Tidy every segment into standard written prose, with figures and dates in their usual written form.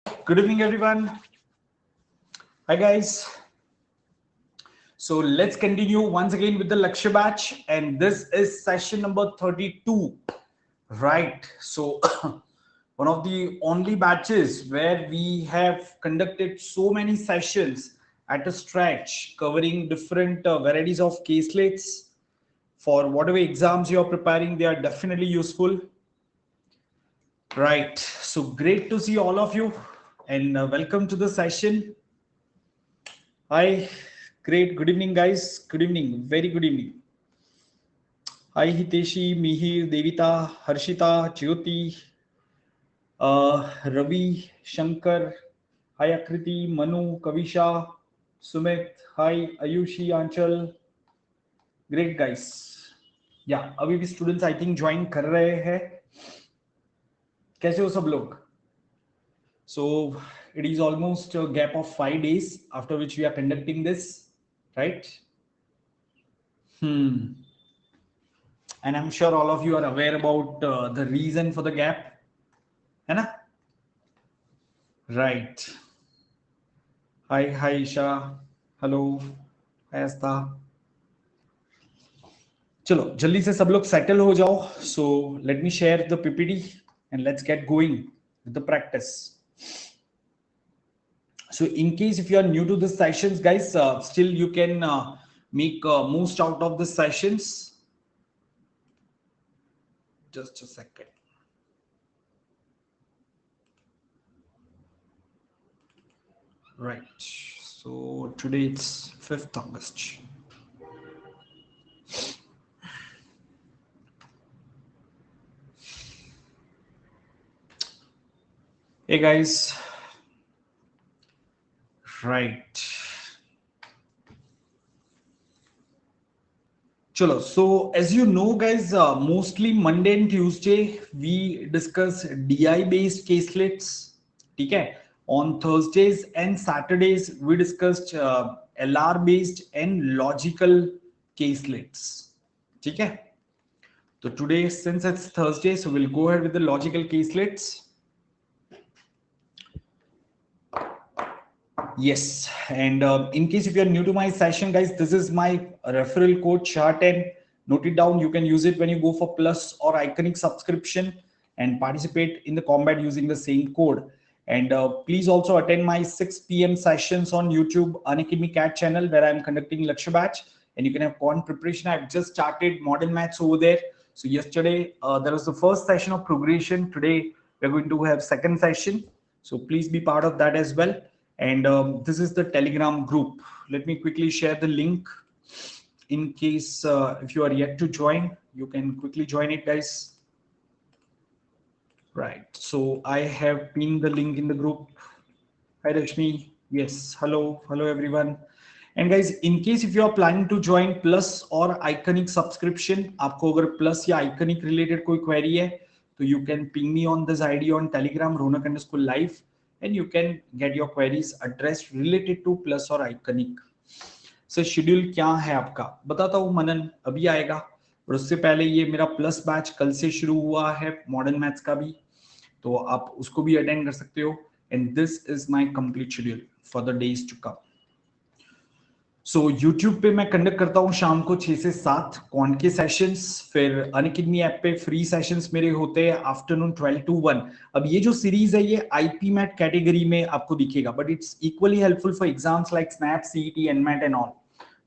Good evening, everyone. Hi, guys. So let's continue once again with the lecture batch, and this is session number 32. Right. So, one of the only batches where we have conducted so many sessions at a stretch, covering different varieties of caselets for whatever exams you are preparing. They are definitely useful. Right. So great to see all of you, and welcome to the session. Hi, great. Good evening, guys. Good evening. Very good evening. Hi, Hiteshi, Mihir, Devita, Harshita, Jyoti, Ravi, Shankar. Hi, Akriti, Manu, Kavisha, Sumit. Hi, Ayushi, Anchal. Great, guys. Yeah, अभी भी students I think join कर रहे हैं. कैसे हो सब लोग? So it is almost a gap of 5 days after which we are conducting this, right? And I'm sure all of you are aware about the reason for the gap, है ना? Right. Hi Isha. Hello. Hi Asta. चलो जल्दी से सब लोग settle हो जाओ. So let me share the PPT and let's get going with the practice. So in case if you are new to the sessions, guys, still you can make most out of the sessions. Just a second. Right. So today it's 5th August. Hey guys. Right. Chalo. So as you know, guys, mostly Monday and Tuesday we discuss DI based caselets. Okay. On Thursdays and Saturdays we discussed LR based and logical caselets. Okay. So today, since it's Thursday, so we'll go ahead with the logical caselets. Yes, and in case if you're new to my session, guys, this is my referral code SHA10. Note it down. You can use it when you go for Plus or Iconic subscription and participate in the combat using the same code. And please also attend my 6 p.m. sessions on YouTube Unacademy Cat channel where I'm conducting lecture batch. And you can have con preparation. I've just started model maths over there. So yesterday there was the first session of progression. Today we're going to have second session. So please be part of that as well. And this is the Telegram group. Let me quickly share the link in case if you are yet to join, you can quickly join it, guys. Right. So I have pinned the link in the group. Hi, Rashmi. Yes. Hello. Hello, everyone. And guys, in case if you are planning to join Plus or Iconic subscription, आपको अगर Plus या Iconic related कोई query है, तो you can ping me on this ID on Telegram, Ronak_live, and you can get your queries addressed related to Plus or Iconic. Sir schedule क्या है आपका? बताता हूँ मनन, अभी आएगा. और उससे पहले ये मेरा प्लस बैच कल से शुरू हुआ है मॉडर्न मैथ्स का भी, तो आप उसको भी अटेंड कर सकते हो. And this is my complete schedule for the days to come. So YouTube पे मैं कंडक्ट करता हूँ शाम को 6 से 7 क्वांट के सेशंस. फिर अनअकैडमी ऐप पे फ्री सेशंस मेरे होते हैं आफ्टरनून 12 to 1. अब ये जो सीरीज है ये आईपी मैट कैटेगरी में आपको दिखेगा, but it's equally helpful for exams like snap, CET, NMAT and all.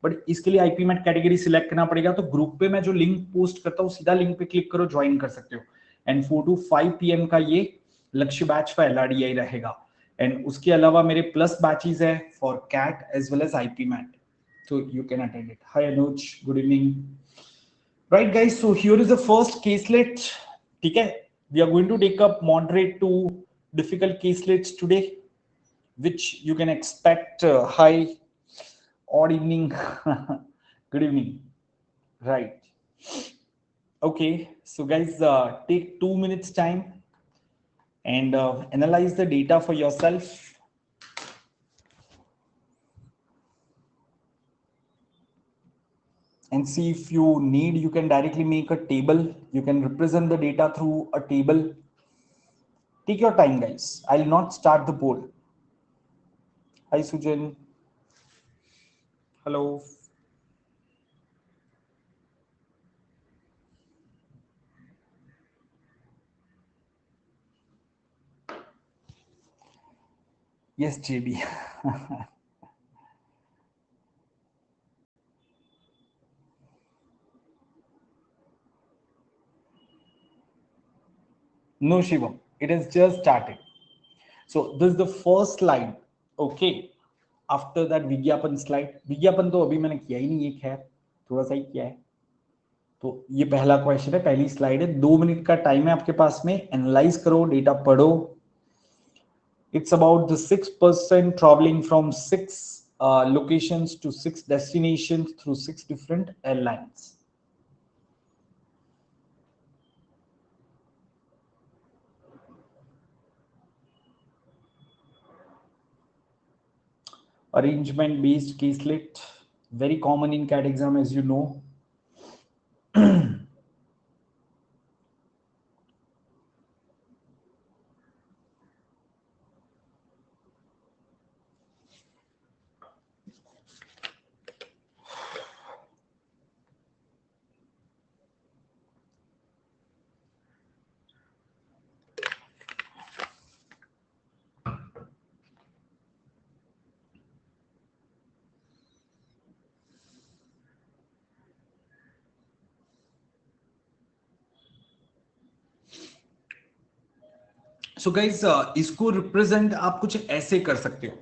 But इसके लिए आईपी मैट कैटेगरी सिलेक्ट करना पड़ेगा. तो ग्रुप पे मैं जो लिंक पोस्ट करता हूँ सीधा लिंक पे क्लिक करो, ज्वाइन कर सकते हो. एंड 4 to 5 PM का ये लक्ष्य बैच फॉर एलआरडीआई रहेगा. एंड उसके अलावा मेरे प्लस बैचेस है for CAT as well as IPMAT, so you can attend it. Hi Anuj, good evening. Right guys, so here is the first caselet. Okay, we are going to take up moderate to difficult caselets today, which you can expect. Hi, odd evening. Good evening. Right. Okay, so guys, take 2 minutes time and analyze the data for yourself. And see if you need, you can directly make a table. You can represent the data through a table. Take your time, guys. I'll not start the poll. Hi, Sujan. Hello. Yes, JB. No, Shivam. It has just started. So this is the first slide. Okay. After that विज्ञापन slide. विज्ञापन तो अभी मैंने किया ही नहीं है, खैर थोड़ा सा ही किया है. तो ये पहला क्वेश्चन है, पहली स्लाइड है. 2 मिनट का टाइम है आपके पास में. एनालाइज करो, डेटा पढ़ो. It's about the 6% traveling from 6 locations to 6 destinations through 6 different airlines. Arrangement based caselet, very common in CAT exam, as you know. So guys, इसको रिप्रेजेंट आप कुछ ऐसे कर सकते हो.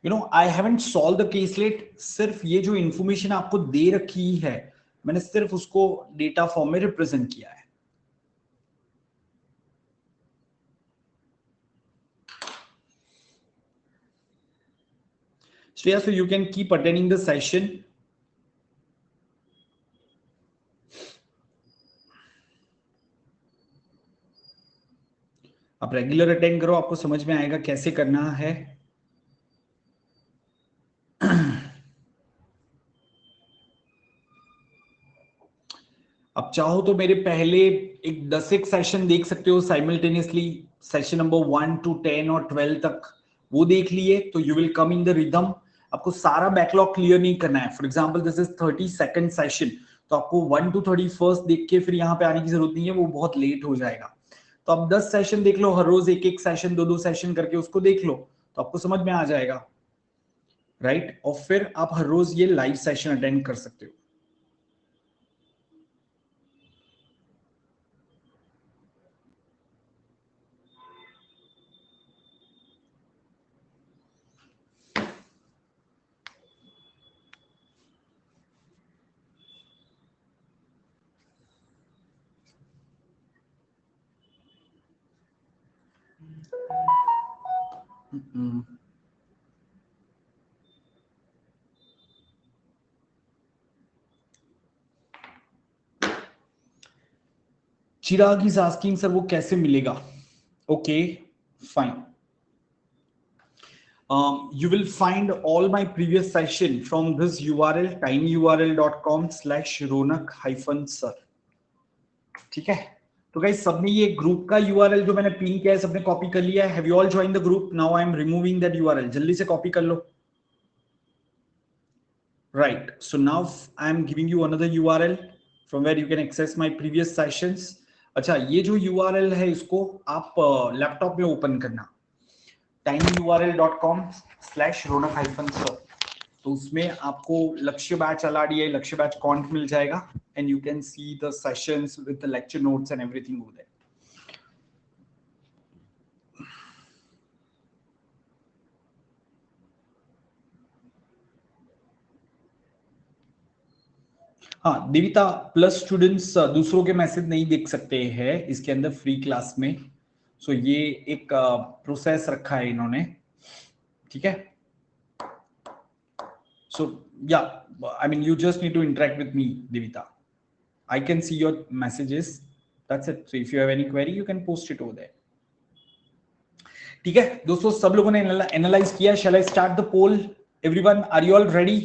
You know, I haven't solved the caselet. सिर्फ ये जो इंफॉर्मेशन आपको दे रखी है, मैंने सिर्फ उसको डेटा फॉर्म में रिप्रेजेंट किया है. Shreya, so you can keep attending the session. आप रेगुलर अटेंड करो, आपको समझ में आएगा कैसे करना है. अब चाहो तो मेरे पहले एक 10 सेशन देख सकते हो साइमल्टेनियसली. सेशन नंबर 1 to 10 और 12 तक वो देख लिए तो you will come in the rhythm. आपको सारा बैकलॉग क्लियर नहीं करना है. For example this is 32nd session, तो आपको 1 to 31 देख के फिर यहाँ पे आने की जरूरत नहीं है, वो बहुत लेट हो जाएगा. तो आप 10 सेशन देख लो, हर रोज एक एक सेशन, 2 सेशन करके उसको देख लो, तो आपको समझ में आ जाएगा, राइट. और फिर आप हर रोज ये लाइव सेशन अटेंड कर सकते हो. चिराग इज आस्किंग सर वो कैसे मिलेगा. Okay fine. You will find all my previous session from this URL, tinyurl.com/ronak-sir. ठीक है. तो गाइस सबने ये ग्रुप का URL जो मैंने पिन किया है सबने कॉपी कर लिया है. Have you all joined the group? Now I am removing that URL. जल्दी से कॉपी कर लो. Right. So now I am giving you another URL from where you can access my previous sessions. अच्छा, ये जो URL है इसको आप laptop में ओपन करना. tinyurl.com/ronak-sir. तो उसमें आपको Lakshya batch LRDI Lakshya batch कॉन्ट मिल जाएगा and you can see the sessions with the lecture notes and everything over there. हाँ देविता, प्लस स्टूडेंट्स दूसरों के मैसेज नहीं देख सकते हैं इसके अंदर फ्री क्लास में. सो ये एक प्रोसेस रखा है इन्होंने, ठीक है. So yeah, I mean you just need to interact with me, Devita. I can see your messages. That's it. So if you have any query, you can post it over there. ठीक है दोस्तों, सब लोगों ने analyse किया. Shall I start the poll? Everyone, are you all ready?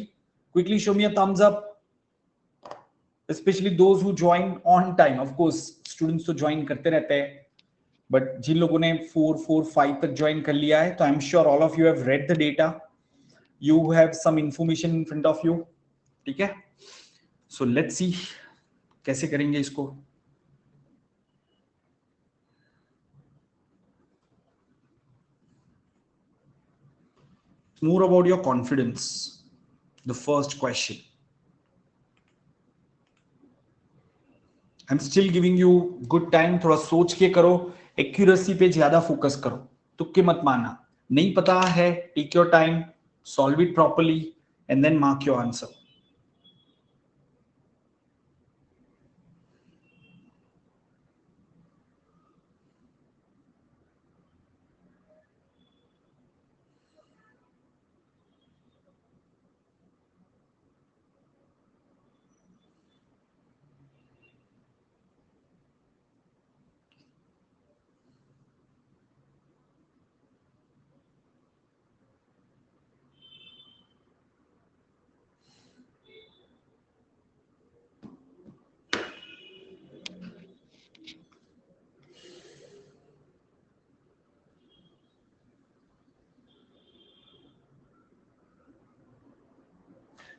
Quickly show me a thumbs up. Especially those who join on time. Of course, students तो join करते रहते हैं. बट जिन लोगों ने 4, 4, 5 तक ज्वाइन कर लिया है, तो I am sure all of you have read the data, you have some information in front of you. ठीक है, सो लेट्स सी कैसे करेंगे इसको. More about your confidence. The first question. I'm still giving you good time. थोड़ा सोच के करो, accuracy पे ज्यादा फोकस करो, तुक्के मत मारना. नहीं पता है, take your time, solve it properly and then mark your answer.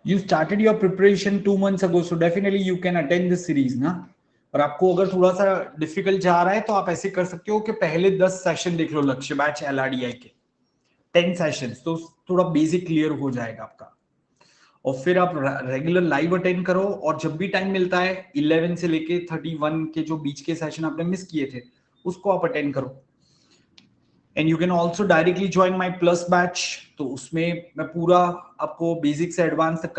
You started your preparation 2 months ago, so definitely you can attend this series ना. और आपको अगर थोड़ा सा डिफिकल्ट जा रहा है तो आप ऐसे कर सकते हो कि पहले 10 सेशन देख लो, लक्ष्य बैच LRDI के 10 सेशंस, तो थोड़ा बेसिक क्लियर हो जाएगा आपका. और फिर आप रेगुलर लाइव अटेंड करो, और जब भी टाइम मिलता है 11 से लेके 31 के जो बीच के सेशन आपने मिस किए थे, उसको आप अटेंड करो. And you can also directly join my plus batch. तो उसमें मैं पूरा आपको बेसिक से एडवांस तक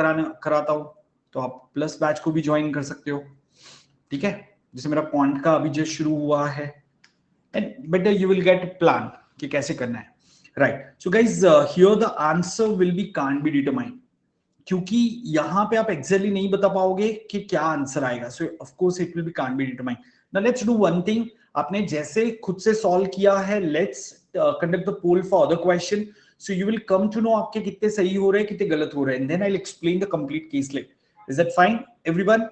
कराता हूँ, तो आप प्लस बैच को भी ज्वाइन कर सकते हो. ठीक है, जैसे मेरा क्वांट का अभी जस्ट शुरू हुआ है, and better you will get plan कि कैसे करना है. Right, so guys here the answer will be can't be determined, क्योंकि यहां पे आप एक्जेक्टली नहीं बता पाओगे कि क्या आंसर आएगा. So of course it will be can't be determined. Now let's do one thing. आपने जैसे खुद से सॉल्व किया है, let's conduct the poll for other question, so you will come to know आपके कितने सही हो रहे हैं, कितने गलत हो रहे हैं, and then I will explain the complete caselet. Is that fine everyone?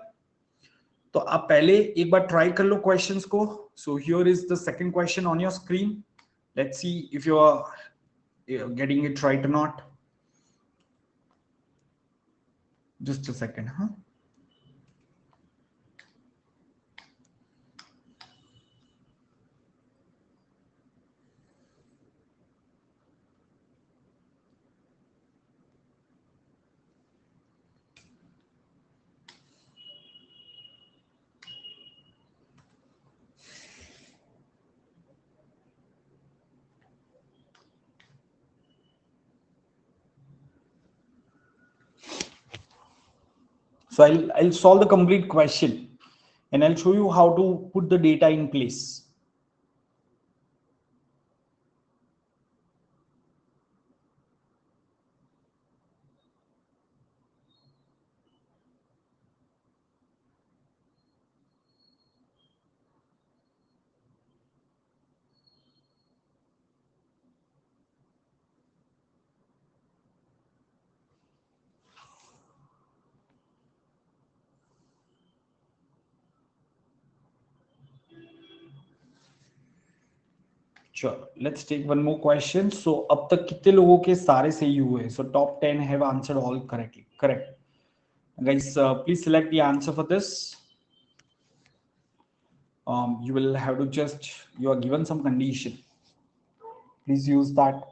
तो आप पहले एक बार ट्राई कर लो क्वेश्चंस को. So here is the second question on your screen. Let's see if you are getting it right or not. Just a second, huh? So I'll solve the complete question, and I'll show you how to put the data in place. Sure. Let's take one more question. So अब तक कितने लोगों के सारे सही हुए? So top 10 have answered all correctly. Correct. Guys, please select the answer for this. You will have to just, you are given some condition. Please use that.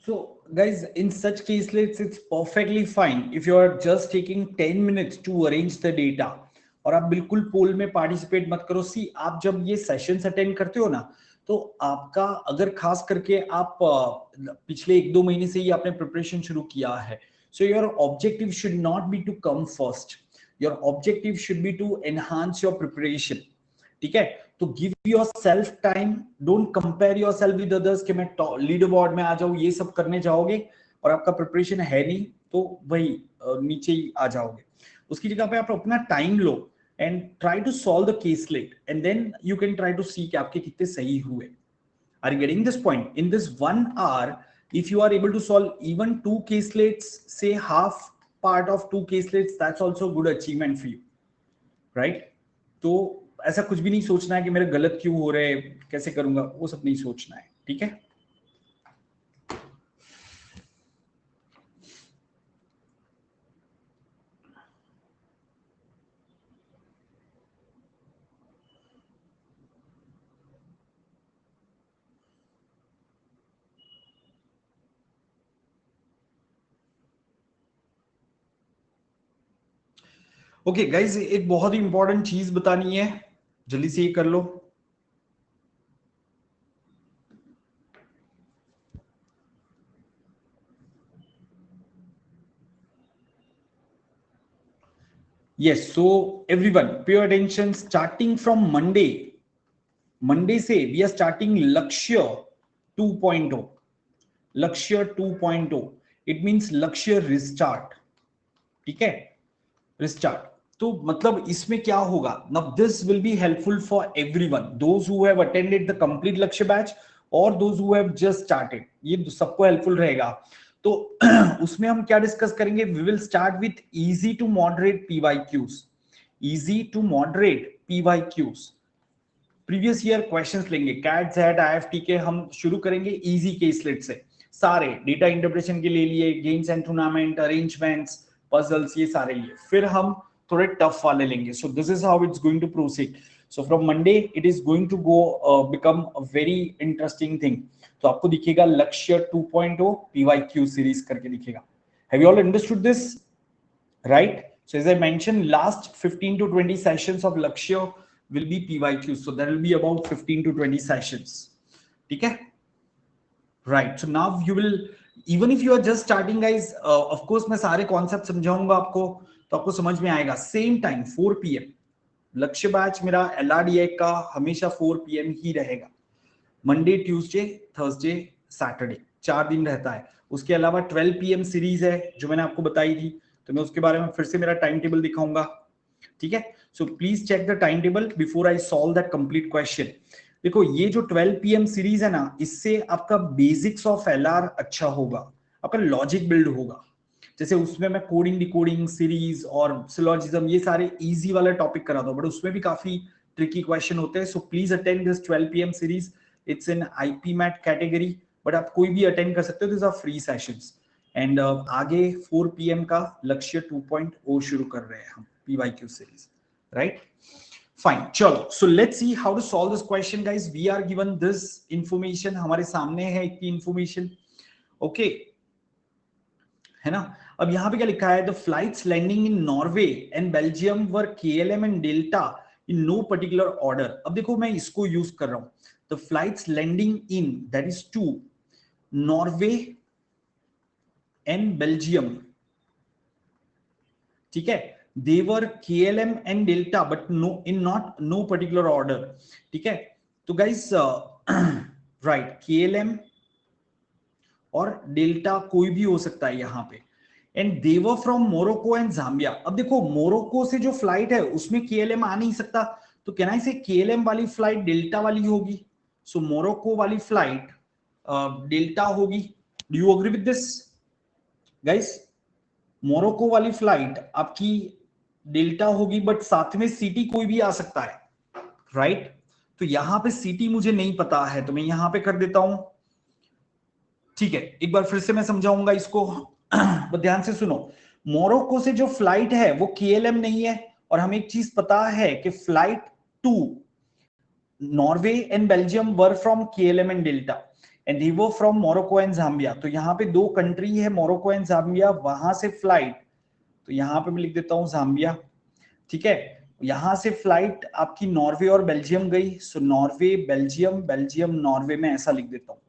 So guys, in such cases, it's perfectly fine if you are just taking 10 minutes to arrange the data. और आप बिल्कुल पोल में participate मत करो। सी आप जब ये sessions attend करते हो ना, तो आपका अगर खास करके आप पिछले 1-2 महीने से ही आपने प्रिपरेशन शुरू किया है, so your objective should not be to come first, your objective should be to enhance your preparation. ठीक है, तो give yourself time, don't compare yourself with others कि मैं लीडर बोर्ड में आ जाऊं, ये सब करने जाओगे और आपका प्रिपरेशन है नहीं तो वही नीचे ही आ जाओगे। उसकी जगह पे आप अपना time low and try to solve the caselet, and then you can try to see कि आपके कितने सही हुए। Are you getting this point? In this 1 hour, if you are able to solve even 2 caselets, say half part of 2 caselets, that's also good achievement for you, right? तो ऐसा कुछ भी नहीं सोचना है कि मेरे गलत क्यों हो रहे, कैसे करूंगा, वो सब नहीं सोचना है। ठीक है, ओके गाइज, एक बहुत ही इंपॉर्टेंट चीज बतानी है, जल्दी से ये कर लो। Yes, so everyone pay attention, starting from Monday से we are starting Lakshya 2.0, Lakshya 2.0, it means Lakshya restart। ठीक है, restart, तो मतलब इसमें क्या होगा, now this will be helpful for everyone, those who have attended the complete Lakshya batch or those who have just started, ये सबको helpful रहेगा। तो उसमें हम क्या डिस्कस करेंगे, we will start with easy to moderate PYQs, easy to moderate PYQs, previous year questions लेंगे, CAT Z IFT के हम शुरू करेंगे इजी केसलेट से, सारे डेटा इंटरप्रिटेशन के ले लिए, games and tournament, arrangements, puzzles, ये सारे लिए, फिर हम थोड़े टफ वाले लेंगे। सो this is how it's going to proceed. So from Monday it is going to go become a very interesting thing. तो आपको दिखेगा लक्ष्य 2.0 PYQ सीरीज करके दिखेगा। Have you all understood this, right? So as I mentioned, last 15 to 20 sessions of Lakshya will be PYQs. So there will be about 15 to 20 sessions. Okay? Right. So now you will, even if you are just starting, guys, of course, मैं सारे concepts समझाऊंगा आपको, तो आपको समझ में आएगा। Same time 4 PM लक्ष्य बैच मेरा LRDI का हमेशा 4 PM ही रहेगा। मंडे, ट्यूसडे, थर्सडे, सैटरडे, 4 दिन रहता है। उसके अलावा 12 PM सीरीज है जो मैंने आपको बताई थी, तो मैं उसके बारे में फिर से मेरा टाइम टेबल दिखाऊंगा। ठीक है, so please check the time table before I solve that complete question. देखो ये जो 12 PM सीरीज है ना, इससे आपका बेसिक्स ऑफ LR अच्छा होगा, आपका लॉजिक बिल्ड होगा। जैसे उसमें मैं कोडिंग डिकोडिंग सीरीज और सिलोजिज्म, ये सारे इजी वाला टॉपिक कराता हूं, बट उसमें भी काफी ट्रिकी क्वेश्चन होते हैं। So please attend this 12 PM series, it's in IPMAT category, but आप कोई भी अटेंड कर सकते हो, this are free sessions. And आगे 4 PM का लक्ष्य 2.0 शुरू कर रहे हैं हम, PYQ सीरीज, राइट? फाइन, चलो, so let's see how to solve this question guys. We are given this information, हमारे सामने है इतनी इंफॉर्मेशन, ओके, है ना? अब यहां पे क्या लिखा है, the flights landing in Norway and Belgium were KLM and Delta in no particular order. अब देखो मैं इसको यूज कर रहा हूं, the flights landing in, that is to Norway and Belgium, ठीक है, they were KLM and Delta but no particular order। ठीक है, तो गाइस राइट, KLM और डेल्टा कोई भी हो सकता है यहाँ पे, and they were from Morocco and Zambia। अब देखो मोरक्को से जो फ्लाइट है उसमें KLM आ नहीं सकता, तो कहना है से KLM वाली फ्लाइट डेल्टा वाली होगी, सो मोरक्को वाली फ्लाइट डेल्टा होगी। Do you agree with this guys? Morocco वाली फ्लाइट आपकी डेल्टा होगी, बट साथ में सिटी कोई भी आ सकता है, राइट? तो यहां पे सिटी मुझे नहीं पता है, तो मैं यहां पे कर देता हूं। ठीक है, एक बार फिर से मैं समझाऊंगा इसको, बस ध्यान से सुनो। मोरक्को से जो फ्लाइट है वो KLM नहीं है, और हमें एक चीज पता है कि flight to Norway and Belgium were from KLM and Delta, and he वो फ्रॉम मोरक्को एंड जाम्बिया। तो यहाँ पे दो कंट्री है, मोरक्को एंड जाम्बिया, वहां से फ्लाइट, तो यहां पे मैं लिख देता हूं जाम्बिया। ठीक है, यहां से फ्लाइट आपकी नॉर्वे और बेल्जियम गई, सो नॉर्वे बेल्जियम, बेल्जियम नॉर्वे में ऐसा लिख देता हूं।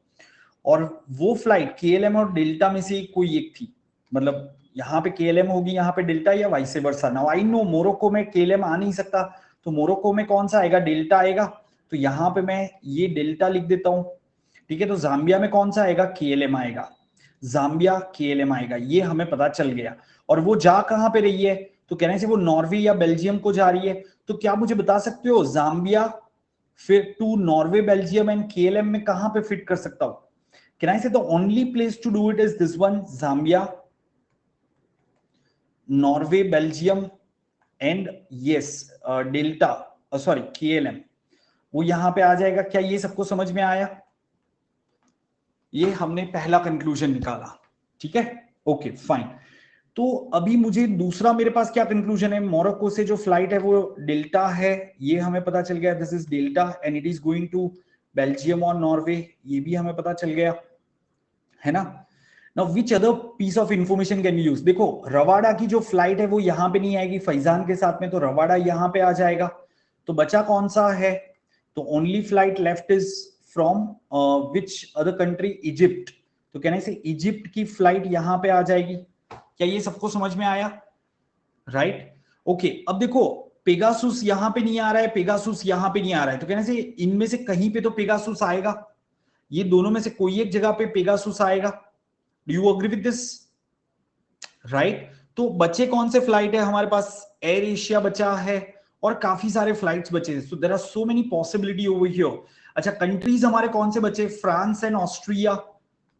और वो फ्लाइट केएलएम और डेल्टा में से कोई एक थी, मतलब यहाँ पे केएलएम होगी, यहाँ पे डेल्टा, या vice versa. Now I know Morocco में केएलएम आ नहीं सकता, तो मोरक्को में कौन सा आएगा, डेल्टा आएगा, तो यहाँ पे मैं ये डेल्टा लिख देता हूँ। ठीक है, तो जाम्बिया में कौन सा आएगा, केएलएम आएगा, जाम्बिया केएलएम आएगा, ये हमें पता चल गया। और वो जा कहां पे रही है, तो कहने से वो नॉर्वे या बेल्जियम को जा रही है। तो क्या मुझे बता सकते हो जाम्बिया फिर to Norway Belgium and KLM में कहां पे फिट कर सकता हूं? Can I say the only place to do it is this one, Zambia, Norway, Belgium, and yes, Delta, sorry, KLM, वो यहां पे आ जाएगा। क्या ये सबको समझ में आया? ये हमने पहला कंक्लूजन निकाला, ठीक है, ओके फाइन। तो अभी मुझे दूसरा, मेरे पास क्या कंक्लूजन है, मोरक्को से जो फ्लाइट है वो डेल्टा है, ये हमें पता चल गया, this is Delta and it is going to Belgium और नॉर्वे, ये भी हमें पता चल गया, है ना। Now which other piece of information can we use? देखो रवाडा की जो फ्लाइट है वो यहां पे नहीं आएगी फैजान के साथ में, तो रवाडा यहां पे आ जाएगा। तो बचा कौन सा है, तो only flight left is from which other country, Egypt. तो कहने से इजिप्ट की फ्लाइट यहां पे आ जाएगी। क्या ये सबको समझ में आया? Right, okay. अब देखो पेगासुस यहां पे नहीं आ रहा है, पेगासुस यहां पे नहीं आ रहा है, तो कहने से इनमें से कहीं पे तो पेगासुस आएगा, ये दोनों में से कोई एक जगह पे पेगासुस आएगा। Do you agree with this? Right, तो बचे कौन से फ्लाइट है हमारे पास, एयर एशिया बचा है और काफी सारे फ्लाइट्स बचे हैं, so there are so many possibility over here. अच्छा, कंट्रीज हमारे कौन से बचे, फ्रांस एंड ऑस्ट्रिया,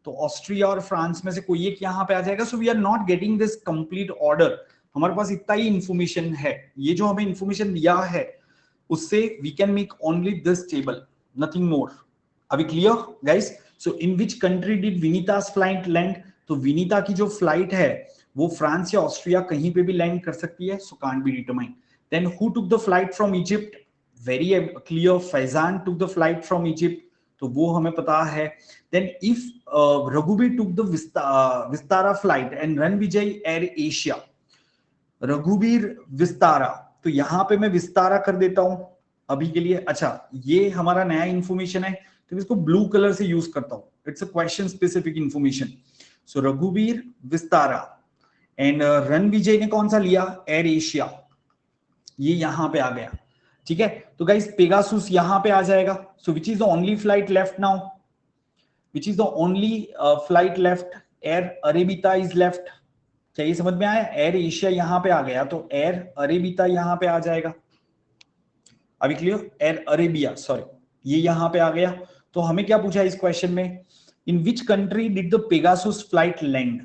तो ऑस्ट्रिया और फ्रांस में से कोई एक यहां पे आ जाएगा। So we are not getting this complete order, हमारे पास इतना ही इंफॉर्मेशन है, ये जो हमें इंफॉर्मेशन दिया है उससे we can make only this table, nothing more. अभी clear guys? So in which country did Vinita's flight land, तो विनीता की जो फ्लाइट है वो फ्रांस या ऑस्ट्रिया कहीं पे भी लैंड कर सकती है, so can't be determined. Then who took the flight from Egypt, very clear, Faizan took the flight from Egypt, तो वो हमें पता है। Then if Raghubir took the Vistara flight and Ranvijay air Asia, Raghubir Vistara, तो यहां पे मैं विस्तारा कर देता हूं अभी के लिए। अच्छा, ये हमारा नया इंफॉर्मेशन है तो इसको ब्लू कलर से यूज करता हूं, it's a question specific information. So Raghubir Vistara and Ranvijay ने कौन सा लिया, एयर एशिया, ये यहां पे आ गया, ठीक है। तो गाइस पेगासुस यहां पे आ जाएगा, so which is the only flight left now, which is the only flight left, air Arabia is left. क्या ये समझ में आया? एयर एशिया यहां पे आ गया तो एयर अरेबिता यहां पे आ जाएगा। अभी क्लियर? एयर अरेबिया, सॉरी, ये यहां पे आ गया। तो हमें क्या पूछा इस क्वेश्चन में, in which country did the Pegasus flight land,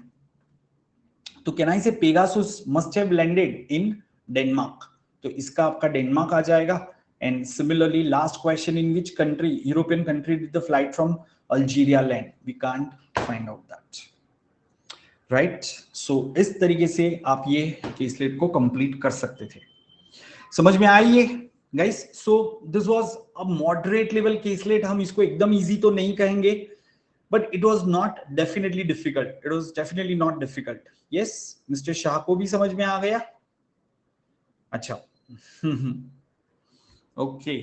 तो can I say Pegasus must have landed in Denmark, तो इसका आपका डेनमार्क आ जाएगा। And similarly last question, in which country, European country did the flight from Algeria land, we can't find out that, right. So इस तरीके से आप ये केसलेट को कंप्लीट कर सकते थे। समझ में आई ये guys? So this was a moderate level caselet, हम इसको एकदम इजी तो नहीं कहेंगे, but it was not definitely difficult, it was definitely not difficult. Yes, mister Shah को भी समझ में आ गया? अच्छा, ओके,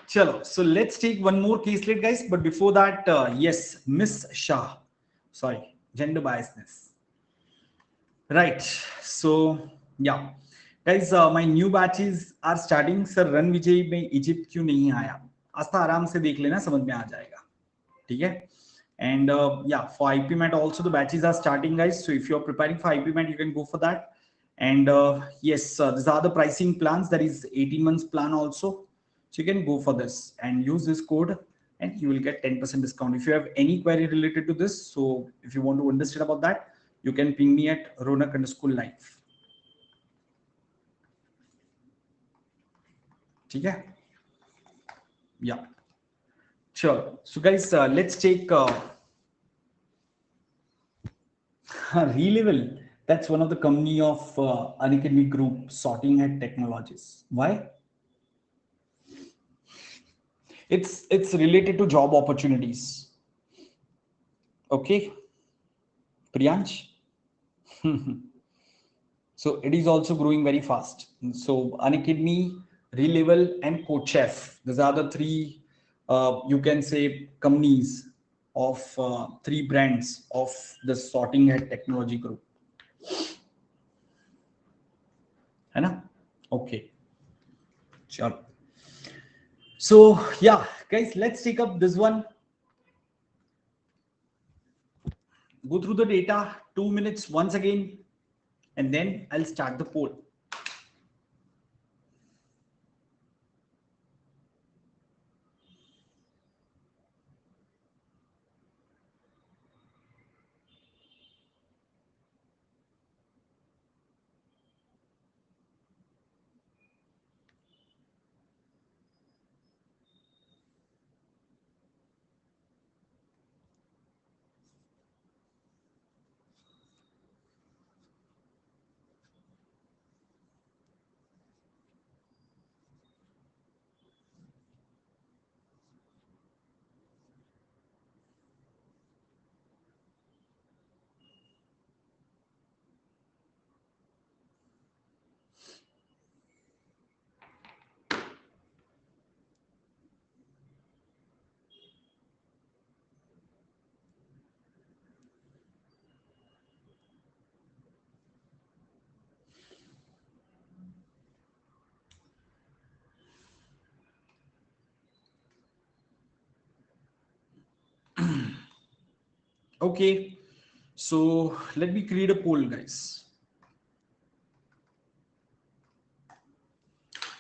चलो, so let's take one more caselet guys, but before that, yes miss Shah, sorry, gender biasness, right, so yeah guys, my new batches are starting. sir Ranvijay में Egypt क्यों नहीं आया, आस्था आराम से देख लेना, समझ में आ जाएगा, ठीक है। and yeah, for IPMAT also the batches are starting guys, so if you're preparing for IPMAT you can go for that. And yes, these are the pricing plans, that is 18 months plan also, so you can go for this and use this code and you will get 10% discount. If you have any query related to this, so if you want to understand about that, you can ping me at ronak_live, ठीक है, yeah, sure. So guys, let's take Relevel. That's one of the company of Unacademy Group, Sorting Head Technologies. Why? It's related to job opportunities. Okay, Priyansh. So it is also growing very fast. So Unacademy, Relevel, and CoachF, these are the three, you can say, companies of three brands of the Sorting Hat Technology Group, है ना? Okay, chalo. So yeah, guys, let's take up this one. Go through the data, 2 minutes once again, and then I'll start the poll. Okay, so let me create a poll, guys.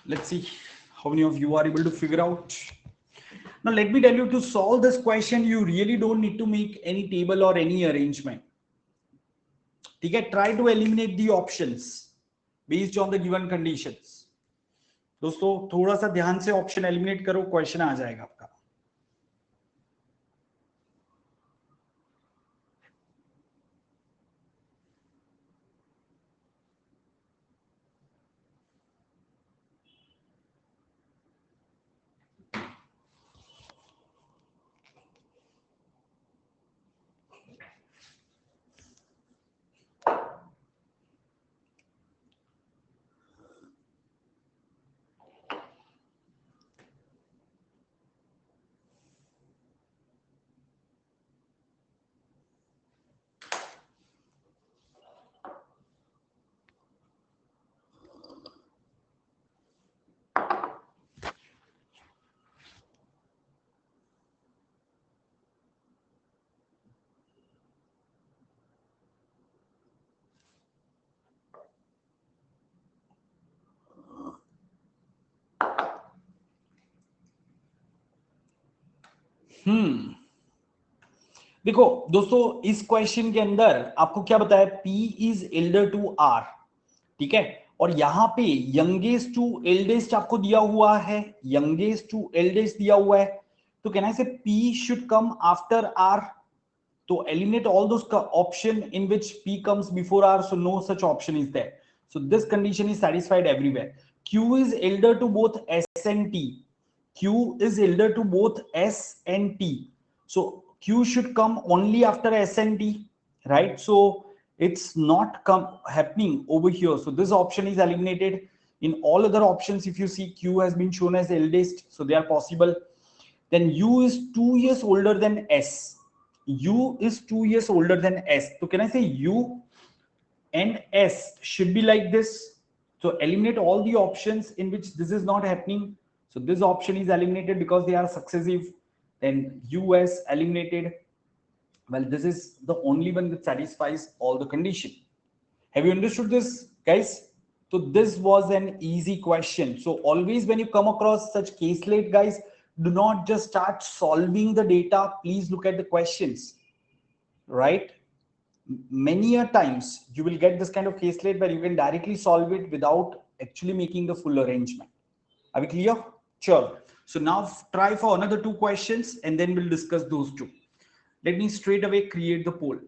Let's see how many of you are able to figure out. Now, let me tell you, to solve this question, you really don't need to make any table or any arrangement. Okay, try to eliminate the options based on the given conditions. दोस्तों थोड़ा सा ध्यान से option eliminate करो, question आ जाएगा आपका. देखो दोस्तों, इस क्वेश्चन के अंदर आपको क्या बताया, P is elder to R, ठीक है, और यहां पे यंगेस्ट टू एल्डेस्ट आपको दिया हुआ है, यंगेस्ट टू एल्डेस्ट दिया हुआ है, तो कहना है P should come after R. तो eliminate all those option in which P comes before R, so no such option is there. So this condition is satisfied everywhere. Q is elder to both S and T. Q is elder to both S and T. So Q should come only after S and T, right? So it's not happening over here. So this option is eliminated. In all other options, if you see, Q has been shown as eldest, so they are possible. Then U is 2 years older than S. U is 2 years older than S. So can I say U and S should be like this? So eliminate all the options in which this is not happening. So this option is eliminated because they are successive. Then US eliminated. Well, this is the only one that satisfies all the condition. Have you understood this, guys? So this was an easy question. So always when you come across such caselet, guys, do not just start solving the data. Please look at the questions, right? Many a times you will get this kind of caselet where you can directly solve it without actually making the full arrangement. Are we clear? Sure. So now try for another 2 questions and then we'll discuss those 2. Let me straight away create the poll.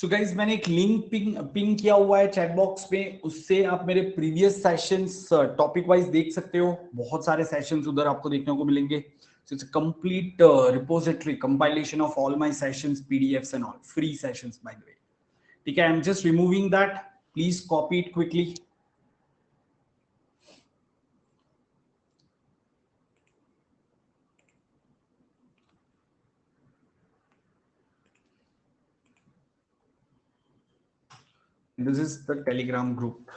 So guys मैंने एक link ping किया हुआ है chat box में, उससे आप मेरे previous sessions topic wise देख सकते हो। बहुत सारे सेशंस उधर आपको देखने को मिलेंगे। So it's a complete repository compilation of all my sessions, PDFs and all free sessions by the way. ठीक है, I am just removing that, please copy it quickly. This is the Telegram group.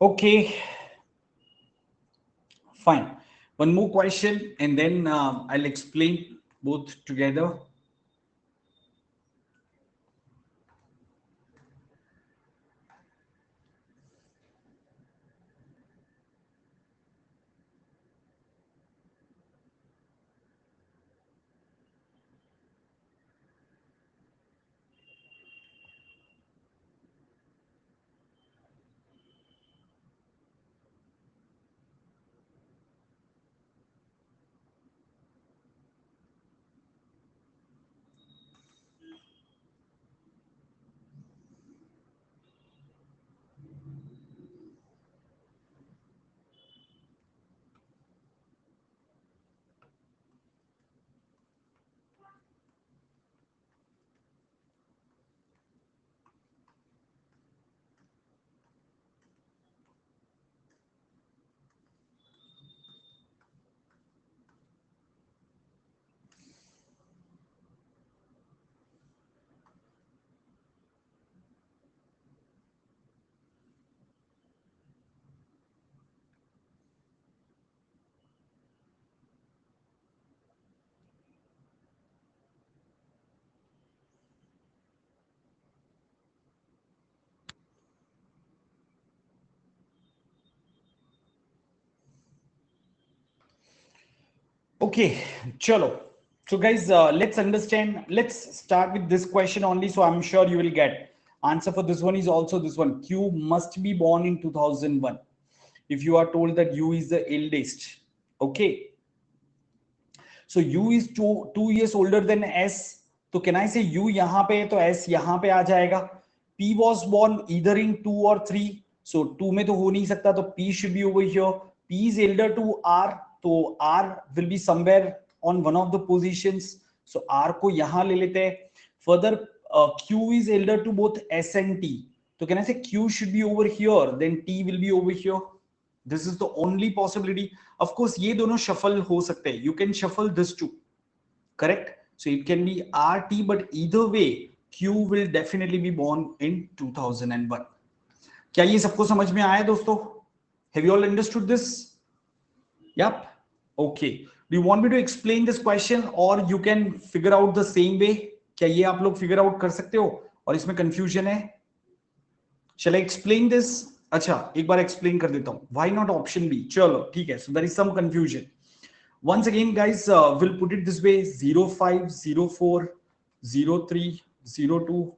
Okay, fine. One more question and then I'll explain both together. Okay, chalo. So guys, let's understand. Let's start with this question only. So I'm sure you will get answer for this one is also this one. Q must be born in 2001. If you are told that U is the eldest, okay. So U is two years older than S. So can I say U यहाँ पे तो S यहाँ पे आ जाएगा. P was born either in 2 or 3. So 2 में तो हो नहीं सकता, तो P should be over here. P is elder to R, तो R will be somewhere on one of the positions. So R को यहाँ ले लेते हैं. Further, Q is elder to both S and T. So can I say Q should be over here, then T will be over here. This is the only possibility. Of course, ये दोनों shuffle हो सकते हैं. You can shuffle this too, correct? So it can be RT, but either way, Q will definitely be born in 2001. क्या ये सबको समझ में आया दोस्तों? Have you all understood this? Yep. Okay. Do you want me to explain this question or you can figure out the same way? क्या ये आप लोग figure out कर सकते हो और इसमें confusion है? Shall I explain this? अच्छा, एक बार explain कर देता हूँ. Why not option B? चलो, ठीक है. So there is some confusion. Once again, guys, we'll put it this way: 05, 04, 03, 02,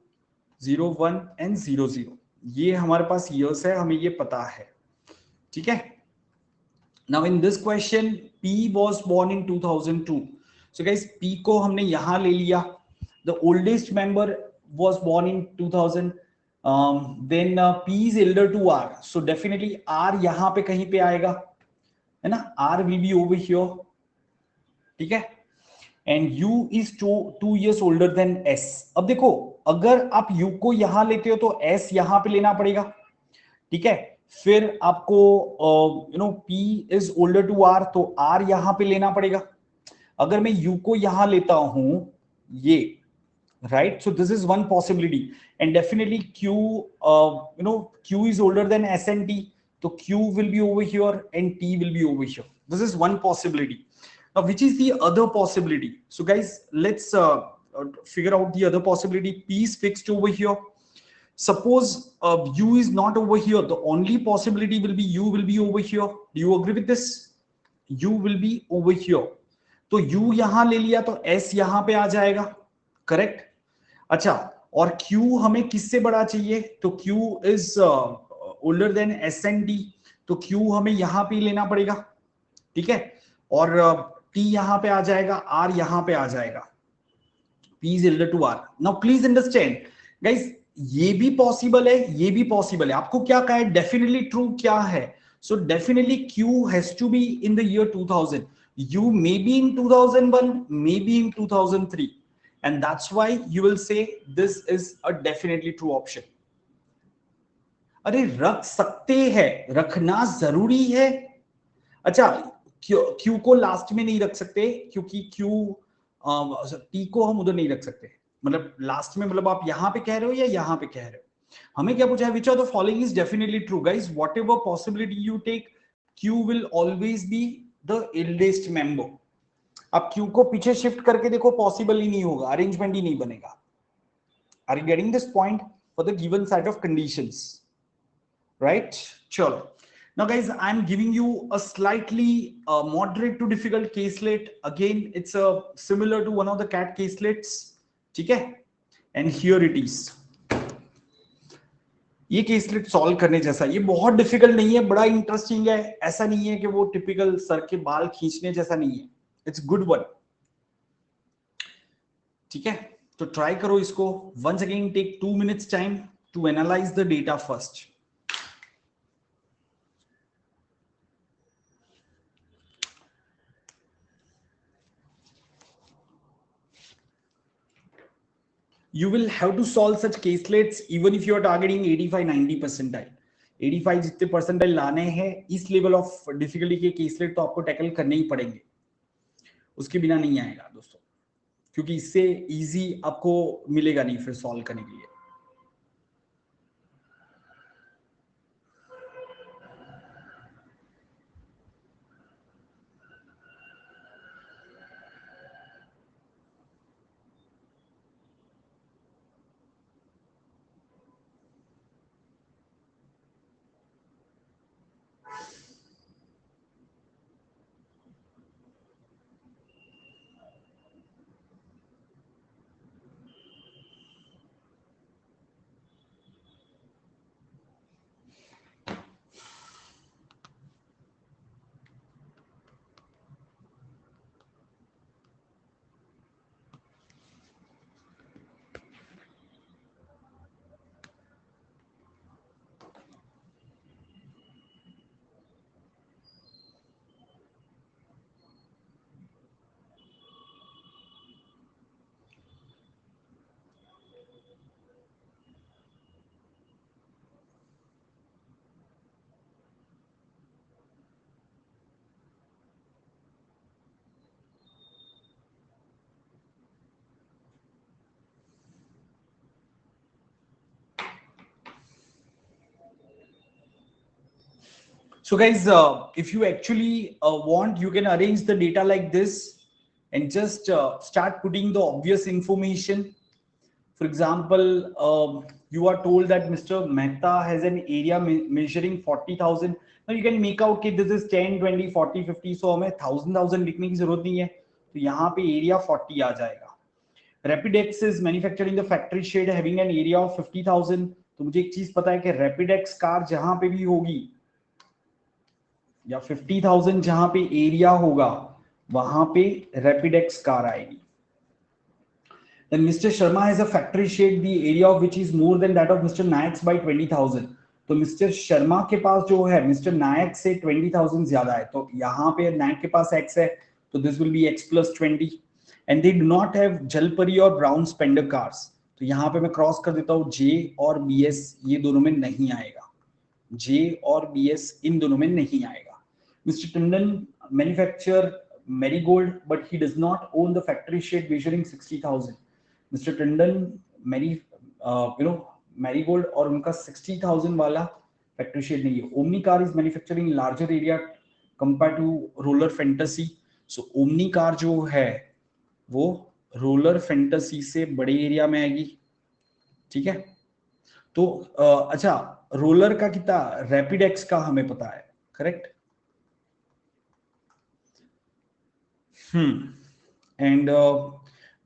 01 and 00. ये हमारे पास years है, हमें ये पता है. ठीक है? Now in this question, P was born in 2002. So guys, P को हमने यहाँ ले लिया. The oldest member was born in 2000. Then P is elder to R. So definitely R यहाँ पे कहीं पे आएगा, है ना? R will be over here. ठीक है? And U is two years older than S. अब देखो, अगर आप U को यहाँ लेते हो तो S यहाँ पे लेना पड़ेगा. ठीक है? फिर आपको P is older to R, तो R यहाँ पे लेना पड़ेगा. अगर मैं U को यहाँ लेता हूं, ये, right? So this is one possibility. And definitely Q, Q is older than S and T. So Q will be over here and T will be over here. This is one possibility. Now, which is the other possibility? So guys, let's figure out the other possibility. P is fixed over here. Suppose U is not over here. The only possibility will be U will be over here. Do you agree with this? U will be over here. तो U यहां ले लिया तो S यहां पे आ जाएगा, correct? अच्छा, और Q हमें किससे बड़ा चाहिए? तो Q is older than S and D, तो Q हमें यहां पे लेना पड़ेगा, ठीक है? और T यहां पे आ जाएगा, R यहां पे आ जाएगा. P is elder to R. Now please understand, guys, ये भी पॉसिबल है, ये भी पॉसिबल है. आपको क्या कहा है? डेफिनेटली ट्रू क्या है? So definitely Q has to be in the year 2000. U may be in 2001, maybe in 2003, and that's why you will say this is a definitely true option. अरे रख सकते हैं, रखना जरूरी है. अच्छा, Q को लास्ट में नहीं रख सकते क्योंकि Q T को हम उधर नहीं रख सकते, मतलब लास्ट में, मतलब आप यहां पे कह रहे हो या यहां पे कह रहे हो? हमें क्या पूछा है? Which are the following is definitely true. Guys, whatever possibility you take, Q will always be the eldest member. अब Q को पीछे शिफ्ट करके देखो, पॉसिबल ही नहीं होगा, अरेंजमेंट ही नहीं बनेगा. Are you getting this point? For the given set of conditions, right? चलो. Now guys, I'm giving you a slightly moderate to difficult caselet. Again, it's similar to one of the CAT caselets, ठीक है? And here it is. ये caselet solve करने जैसा, ये बहुत difficult नहीं है, बड़ा इंटरेस्टिंग है. ऐसा नहीं है कि वो टिपिकल सर के बाल खींचने जैसा नहीं है. इट्स गुड वन, ठीक है? तो ट्राई करो इसको. Once again take 2 minutes time to analyse the data first. You will have to solve such caselets even if you are targeting 85-90 percentile. 85 जितने परसेंटाइल लाने हैं, इस लेवल ऑफ डिफिकल्टी के केसलेट तो आपको टैकल करने ही पड़ेंगे, उसके बिना नहीं आएगा दोस्तों, क्योंकि इससे इजी आपको मिलेगा नहीं फिर सॉल्व करने के लिए. So guys, if you actually want, you can arrange the data like this and just start putting the obvious information. For example, you are told that Mr. Mehta has an area measuring 40,000. Now you can make out कि this is 10, 20, 40, 50. So हमें 1,000 लिखने की जरूरत नहीं है. तो यहाँ पे area 40 आ जाएगा. Rapidex is manufactured in the factory shed having an area of 50,000. तो मुझे एक चीज पता है कि Rapidex कार जहां पे भी होगी या 50,000 जहां पे एरिया होगा वहां पे Rapidex कार आएगी. Then Mr. Sharma has a factory shed, the area of which is more than that of Mr. Nayak's by 20,000. तो Mr. Sharma के पास जो है Mr. Nayak से 20,000 ज्यादा है, तो यहाँ पे Nayak के पास X है, तो this will be X plus 20. And they do not have Jalpari or Brown Spender cars. तो यहाँ पे मैं क्रॉस कर देता हूँ, J और BS ये दोनों में नहीं आएगा. J और BS इन दोनों में नहीं आएगा. Mr. Tandon manufacture Marigold, but he does not own the factory shed measuring 60,000. Mr. Tandon Marigold और उनका 60,000 वाला factory shed नहीं है. Omni car is manufacturing larger area compared to Roller Fantasy. So omni car जो है वो roller fantasy से बड़े एरिया में आएगी, ठीक है। तो अच्छा, रोलर का कितना, रैपिड एक्स का हमें पता है, correct. And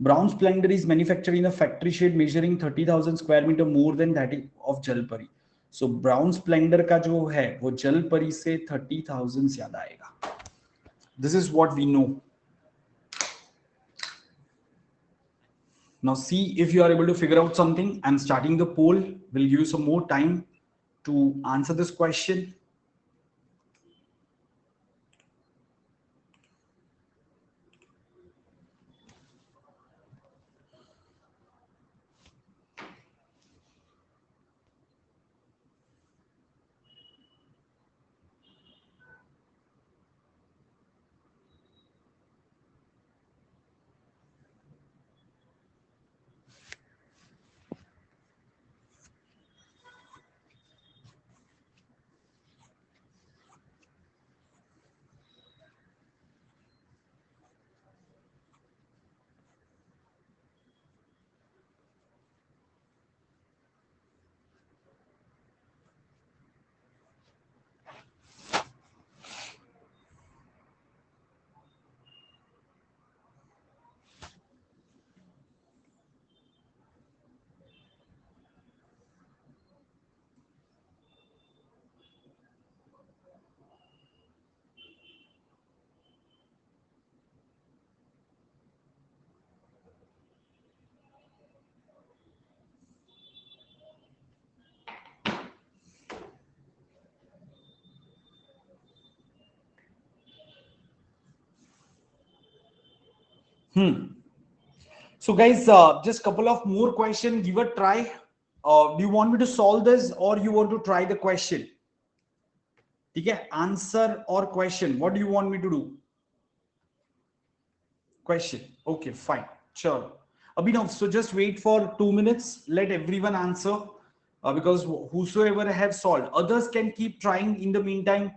Brown Splendor is manufactured in a factory shed measuring 30,000 square metre more than that of Jalpari. So brown Splendor का जो है वो जलपरी से 30,000 ज्यादा आएगा। This is what we know. Now see if you are able to figure out something. I'm starting the poll. We'll give you some more time to answer this question. So guys, just couple of more question. Give a try. Do you want me to solve this or you want to try the question? ठीक है, answer or question. What do you want me to do? Question. Okay, fine. Sure. Abhinav, so just wait for 2 minutes. Let everyone answer because whosoever have solved, others can keep trying. In the meantime,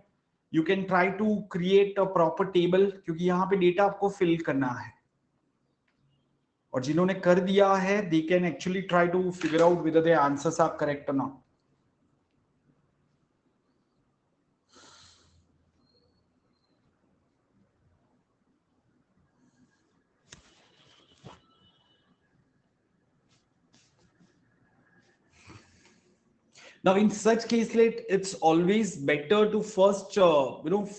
you can try to create a proper table क्योंकि यहाँ पे data आपको fill करना है। और जिन्होंने कर दिया है they can actually try to figure out whether their answers are correct or not. Now in such case, it's always better to first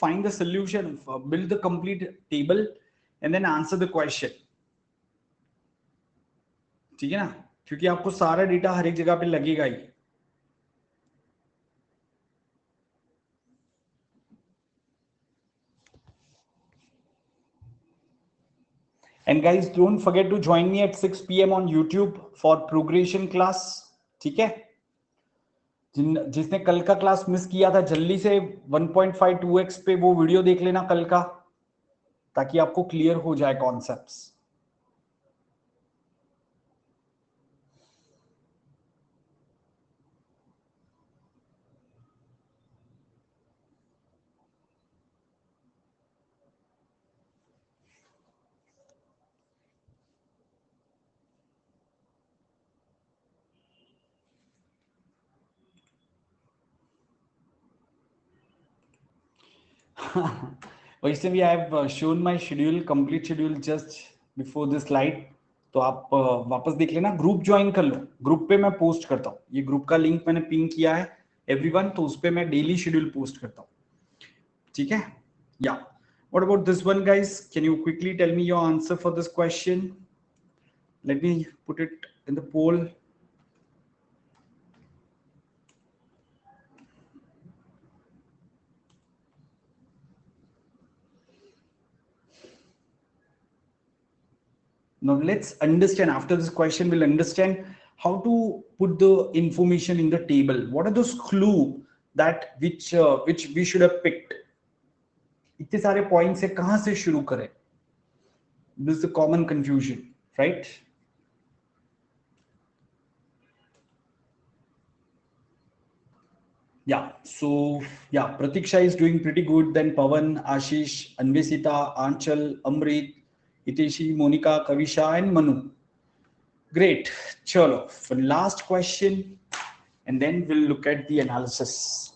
find the solution, build the complete table and then answer the question, ठीक है ना, क्योंकि आपको सारा data हर एक जगह पे लगेगा ही। And guys, don't forget to join me at 6 PM on YouTube for progression class, ठीक है। जिसने कल का क्लास मिस किया था जल्दी से 1.52x पे वो वीडियो देख लेना कल का, ताकि आपको क्लियर हो जाए concepts. Vaishnavi, I have shown my schedule, complete schedule just before this slide, तो आप वापस देख लेना। ग्रुप ज्वाइन कर लो, ग्रुप पे मैं पोस्ट करता हूँ, ये ग्रुप का लिंक मैंने पिन किया है एवरीवन, तो उस पे मैं डेली शेड्यूल पोस्ट करता हूँ, ठीक है। या what about this one guys, can you quickly tell me your answer for this question? Let me put it in the poll. Now let's understand, after this question we'll understand how to put the information in the table. What are those clue that which we should have picked? इतने सारे points है, कहां से शुरू करें? This is the common confusion, right? Yeah, so yeah, Pratiksha is doing pretty good. Then Pawan, Ashish, Anvesita, Anchal, Amrit, Hiteshi, Monica, Kavisha, and Manu. Great. Chalo, for last question, and then we'll look at the analysis.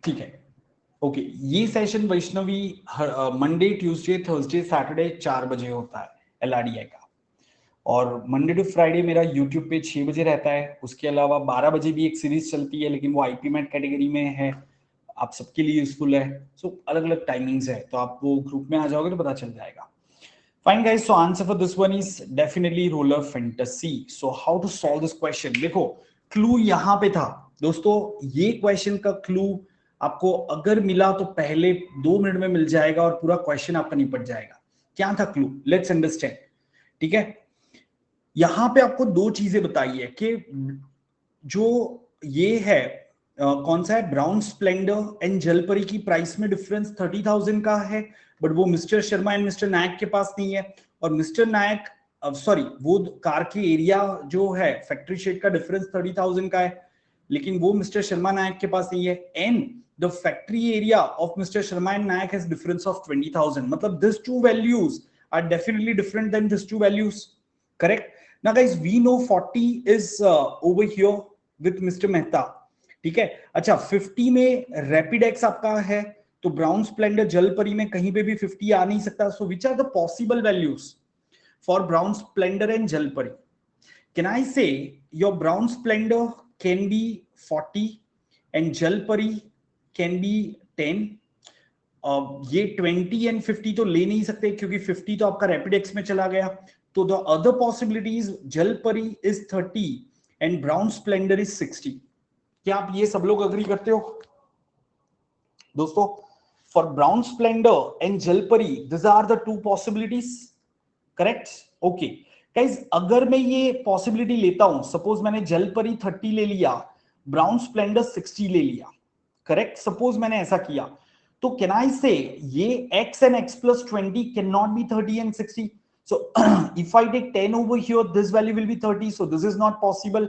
ठीक है, okay. ये session Vaishnavi Monday, Tuesday, Thursday, Saturday 4 बजे होता है LRDI का, और Monday to Friday मेरा YouTube पे 6 बजे रहता है। उसके अलावा 12 बजे भी एक सीरीज चलती है, लेकिन वो आईपी मैट कैटेगरी में है, आप सबके लिए यूजफुल है। सो अलग अलग टाइमिंग्स है, तो आप वो ग्रुप में आ जाओगे तो पता चल जाएगा। Fine guys, so answer for this one is definitely Roller Fantasy. So how to solve this question, देखो क्लू यहाँ पे था दोस्तों। ये क्वेश्चन का क्लू आपको अगर मिला तो पहले 2 मिनट में मिल जाएगा और पूरा क्वेश्चन आपका निपट जाएगा। क्या था क्लू, लेट्स अंडरस्टैंड। ठीक है, यहां पे आपको 2 चीजें बताई है कि जो ये है कौन सा है, ब्राउन स्प्लेंडर एंड जलपरी की प्राइस में डिफरेंस 30,000 का है, बट वो मिस्टर शर्मा एंड मिस्टर नायक के पास नहीं है। और मिस्टर नायक सॉरी, वो कार की एरिया जो है फैक्ट्री शेड का डिफरेंस 30,000 का है, लेकिन वो मिस्टर शर्मा नायक के पास नहीं है। And the factory area of mister Sharma and Nayak has difference of 20,000। मतलब this two values are definitely different than this two values, correct. Now guys, we know 40 is over here with Mr. Mehta, ठीक है। अच्छा, 50 में rapid x आपका है, तो brown Splendor जलपरी में कहीं पे भी 50 आ नहीं सकता। So which are the possible values for Brown Splendor and Jalpari? Can I say your Brown Splendor can be 40 and Jalpari can be 10। ये 20 एंड 50 तो ले नहीं सकते, क्योंकि 50 तो आपका रैपिड एक्स में चला गया। तो द अदर पॉसिबिलिटीज, जलपरी is 30 and Brown Splendor is 60। क्या आप ये सब लोग अग्री करते हो दोस्तों? For Brown Splendor and Jalpari this are the 2 possibilities, correct. Okay guys, अगर मैं ये पॉसिबिलिटी लेता हूं, सपोज मैंने जलपरी 30 ले लिया, ब्राउन स्प्लेंडर 60 ले लिया, करेक्ट। सपोज मैंने ऐसा किया, तो कैन आई से ये x and x plus 20 cannot be 30 and 60. So if I take 10 over here, this value will be 30. So this is not possible.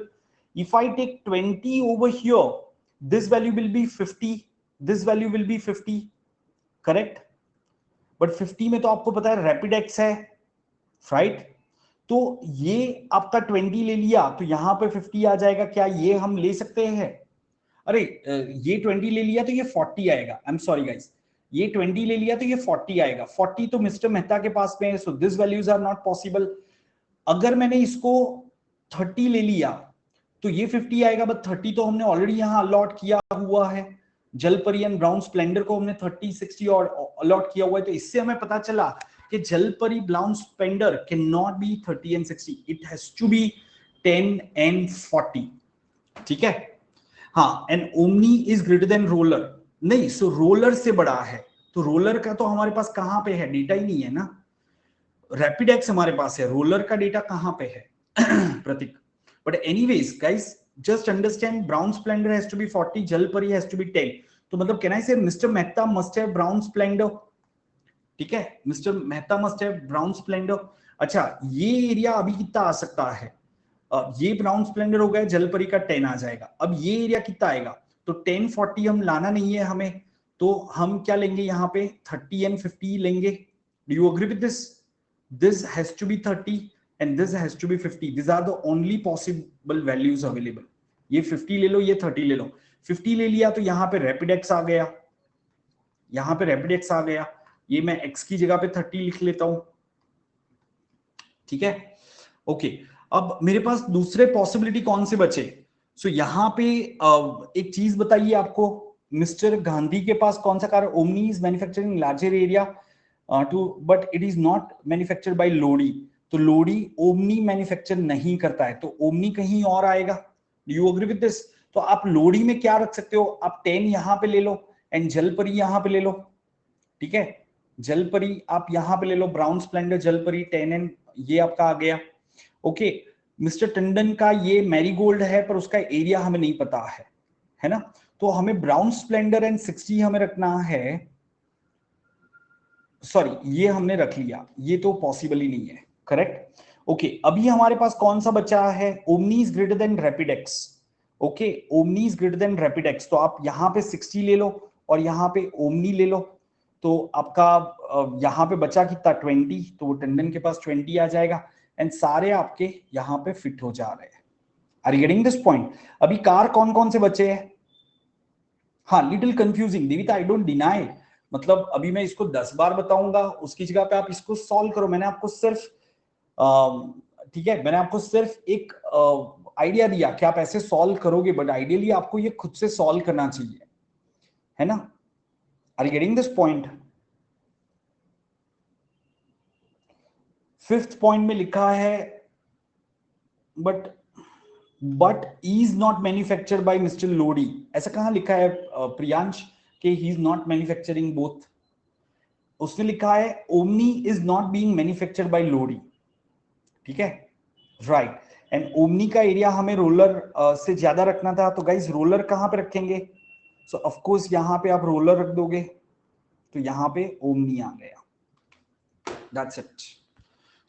If I take 20 over here, this value will be 50. This value will be 50. Correct? But 50 में तो आपको पता है rapid x है, right. तो ये आपका 20 ले लिया, तो यहां पे 50 आ जाएगा। क्या ये हम ले सकते हैं? अरे ये 20 ले लिया तो ये 40 आएगा। आई एम सॉरी गाइस, ये 20 ले लिया तो ये 40 आएगा। 40 तो मिस्टर मेहता के पास में है, so this values are not possible. अगर मैंने इसको 30 ले लिया तो ये 50 आएगा, बट 30 तो हमने ऑलरेडी यहां अलॉट किया हुआ है। जलपरी एंड ब्राउन स्प्लेंडर को हमने 30, 60 और अलॉट किया हुआ है। तो इससे हमें पता चला कि Jalpari Brown Splendor can not be 30 and 60, it has to be 10 and 40। ठीक है, हाँ। And Omni is greater than Roller, नहीं, सो रोलर से बड़ा है। तो रोलर का तो हमारे पास कहां पे है, डेटा ही नहीं है ना। रैपिड एक्स हमारे पास है, रोलर का डेटा कहां पे है Prateek. But anyways guys, just understand, Brown Splendor has to be 40, Jalpari has to be 10। तो मतलब कैन आई से mister Mehta must have brown Splendor, ठीक है, mister Mehta must have brown Splendor. अच्छा, ये एरिया अभी कितना आ सकता है? ये ब्राउन स्प्लेंडर हो गया, जलपरी का 10 आ जाएगा। अब ये एरिया कितना आएगा? तो 10, 40 हम लाना नहीं है हमें, तो हम क्या लेंगे यहाँ पे, 30 एंड 50 लेंगे। Do you agree with this? This has to be 30 and this has to be 50। This are the only possible values available. ये 50 ले लो, ये 30 ले लो। 50 ले लिया तो यहाँ पे रैपिड एक्स आ गया, यहाँ पे रैपिड एक्स आ गया। ये मैं x की जगह पे 30 लिख लेता हूं, ठीक है। ओके, अब मेरे पास दूसरे पॉसिबिलिटी कौन से बचे? सो यहाँ पे एक चीज बताइए आपको, मिस्टर गांधी के पास कौन सा car? Omni is manufacturing larger area to, but it is not manufactured by Lodi. तो लोडी ओमनी मैन्युफैक्चर नहीं करता है, तो ओमनी कहीं और आएगा। Do you agree with this? तो आप लोडी में क्या रख सकते हो, आप 10 यहां पे ले लो एंड जलपरी यहां पे ले लो, ठीक है। जलपरी आप यहां पे ले लो, ब्राउन स्प्लेंडर जलपरी 10 एंड ये आपका आ गया। ओके, मिस्टर टंडन का ये मैरीगोल्ड है पर उसका एरिया हमें नहीं पता है ना। तो हमें ब्राउन स्प्लेंडर एंड 60 हमें रखना है, सॉरी ये हमने रख लिया, ये तो पॉसिबल ही नहीं है, करेक्ट। ओके, अभी हमारे पास कौन सा बचा है, Omni is greater than Rapidex. Okay, Omni is greater than Rapidex, तो आप यहां पे 60 ले लो और यहां पे ओमनी ले लो, तो आपका यहां पे बचा कितना 20, तो वो टंडन के पास 20 आ जाएगा एंड सारे आपके यहां पे फिट हो जा रहे हैं। Are you getting this point? अभी कार कौन कौन से बचे हैं? हाँ, little confusing Devita, I don't deny, मतलब अभी मैं इसको 10 बार बताऊंगा, उसकी जगह पे आप इसको सॉल्व करो। मैंने आपको सिर्फ ठीक है, मैंने आपको सिर्फ एक आइडिया दिया कि आप ऐसे सॉल्व करोगे, बट आइडियली आपको ये खुद से सॉल्व करना चाहिए, है ना। Are you getting this point? Fifth point में लिखा है but is not manufactured by mister Lodi, ऐसा कहां लिखा है प्रियांश कि he is not manufacturing both? उसने लिखा है Omni is not being manufactured by Lodi, ठीक है, राइट। एंड ओमनी का एरिया हमें रोलर से ज्यादा रखना था, तो गाइज रोलर कहां पे रखेंगे? सो ऑफ कोर्स यहां पे आप रोलर रख दोगे, तो यहां पे ओमनी आ गया, that's it.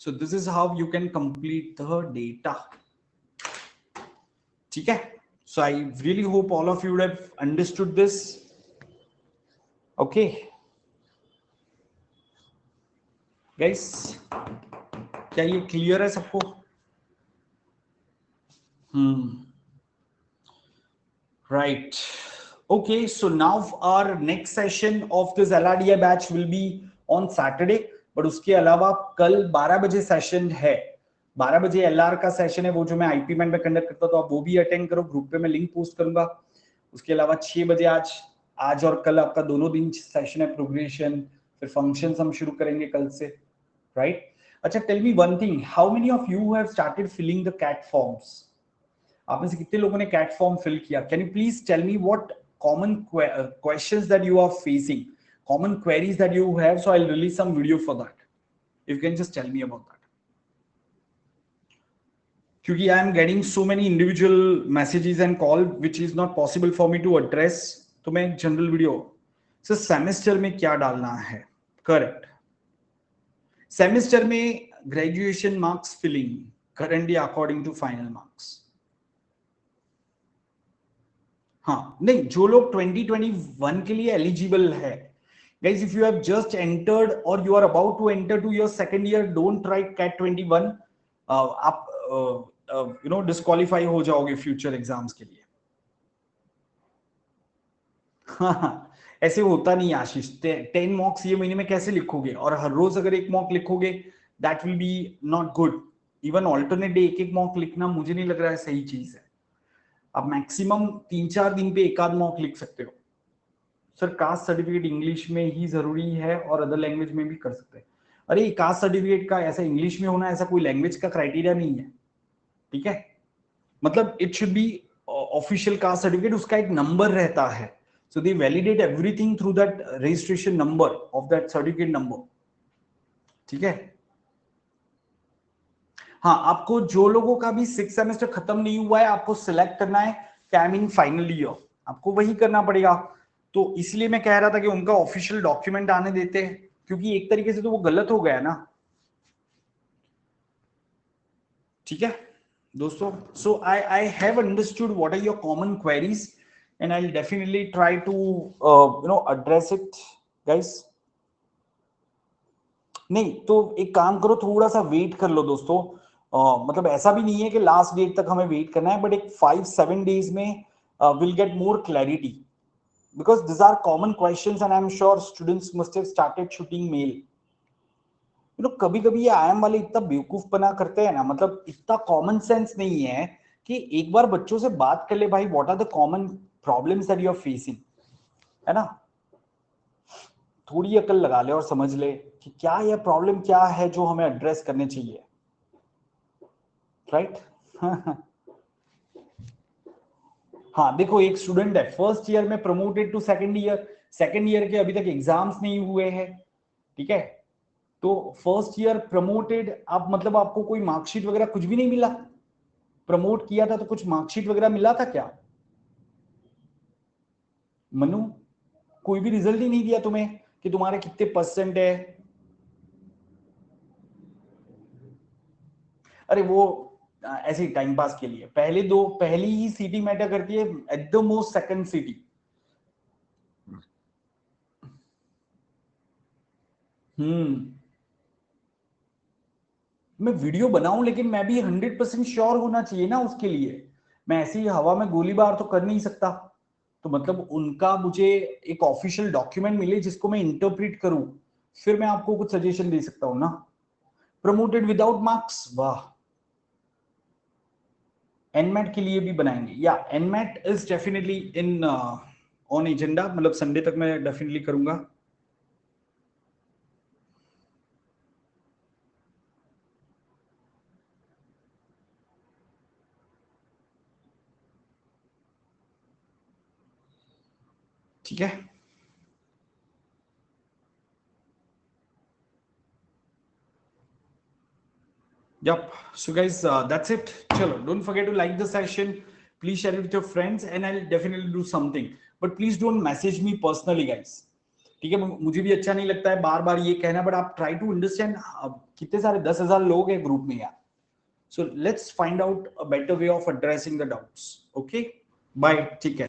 So this is how you can complete the data, ठीक है। So I really hope all of you would have understood this. Okay guys, क्या ये क्लियर है सबको? Right. Okay, so now our next session of this LRDI batch will be on Saturday. But उसके अलावा कल 12 बजे सेशन है, 12 बजे LR का सेशन है, वो जो मैं आईपी मैन में कंडक्ट करता, तो आप वो भी अटेंड करो, ग्रुप पे मैं लिंक पोस्ट करूंगा। उसके अलावा 6 बजे आज और कल आपका दोनों दिन सेशन है प्रोग्रेशन, फिर फंक्शंस हम शुरू करेंगे कल से, राइट। अच्छा, tell me one thing, how many of you have started filling the CAT forms? आप में से कितने लोगों ने कैट फॉर्म फिल किया? Can you please tell me what common questions that you are facing, common queries that you have, so I will release some video for that, if you can just tell me about that, क्योंकि I am getting so many individual messages and call which is not possible for me to address, तो मैं एक general video. Sir semester में क्या डालना है? Correct, semester में graduation marks filling currently according to final marks. हाँ, नहीं, जो लोग 2021 के लिए एलिजिबल है, guys, if you have just entered or you are about to enter to your second year, don't try CAT 21, आप you know डिस्क्वालीफाई हो जाओगे फ्यूचर एग्जाम्स के लिए। हाँ, ऐसे होता नहीं आशीष, 10 मॉक्स ये महीने में कैसे लिखोगे, और हर रोज अगर एक मॉक लिखोगे that will be not good. Even alternate day एक एक मॉक लिखना मुझे नहीं लग रहा है सही चीज है। आप मैक्सिमम 3-4 दिन पे एक आध मॉक लिख सकते हो। सर कास्ट सर्टिफिकेट इंग्लिश में ही जरूरी है और अदर लैंग्वेज में भी कर सकते हैं? अरे कास्ट सर्टिफिकेट का ऐसा इंग्लिश में होना ऐसा कोई लैंग्वेज का क्राइटेरिया नहीं है, ठीक है। मतलब it should be official caste certificate, उसका एक नंबर रहता है, so they validate everything through that registration number of that certificate number, ठीक है। हाँ, आपको जो लोगों का भी 6 सेमेस्टर खत्म नहीं हुआ है, आपको सिलेक्ट करना है कैमिंग फाइनल ईयर, आपको वही करना पड़ेगा। तो इसलिए मैं कह रहा था कि उनका ऑफिशियल डॉक्यूमेंट आने देते हैं, क्योंकि एक तरीके से तो वो गलत हो गया ना, ठीक है दोस्तों। So I have understood what are your common queries and I will definitely try to you know address it guys. नहीं तो एक काम करो, थोड़ा सा वेट कर लो दोस्तों, मतलब ऐसा भी नहीं है कि लास्ट डेट तक हमें वेट करना है, बट एक 5-7 डेज में will get more clarity, because these are common questions and I'm sure students must have started shooting mail. You know, कभी कभी ये आईएम वाले इतना बेवकूफ बना करते हैं ना, मतलब इतना कॉमन सेंस नहीं है कि एक बार बच्चों से बात कर ले, भाई what are the common problems that you are facing, है ना। थोड़ी अकल लगा ले और समझ ले कि क्या यह प्रॉब्लम क्या है जो हमें एड्रेस करने चाहिए। राइट। हाँ देखो, एक स्टूडेंट है फर्स्ट ईयर में प्रमोटेड टू सेकंड ईयर के अभी तक एग्जाम्स नहीं हुए हैं, ठीक है। तो फर्स्ट ईयर प्रमोटेड, आप मतलब आपको कोई मार्कशीट वगैरह कुछ भी नहीं मिला? प्रमोट किया था तो कुछ मार्कशीट वगैरह मिला था क्या मनु? कोई भी रिजल्ट ही नहीं दिया तुम्हें कि तुम्हारे कितने परसेंट है? अरे वो ऐसे ही टाइम पास के लिए, पहली ही सीटी मैटर करती है, एट द मोस्ट सेकंड सीटी। मैं वीडियो बनाऊं, लेकिन मैं भी 100% श्योर होना चाहिए ना उसके लिए। मैं ऐसे ही हवा में गोलीबार तो कर नहीं सकता। तो मतलब उनका मुझे एक ऑफिशियल डॉक्यूमेंट मिले जिसको मैं इंटरप्रेट करूं, फिर मैं आपको कुछ सजेशन दे सकता हूं ना। प्रमोटेड विदाउट मार्क्स, वाह। एनमैट के लिए भी बनाएंगे, या NMAT is definitely in on agenda, मतलब संडे तक मैं डेफिनेटली करूंगा। ठीक है। Yep. So guys, that's it. Chalo, don't forget to like the session. Please share it with your friends, and I'll definitely do something. But please don't message me personally, guys. ठीक है, मुझे भी अच्छा नहीं लगता है बार बार ये कहना, बट आप ट्राई टू अंडरस्टैंड। कितने सारे 10,000 लोग हैं ग्रुप में यार। So let's find out a better way of addressing the doubts. Okay, bye, ठीक है।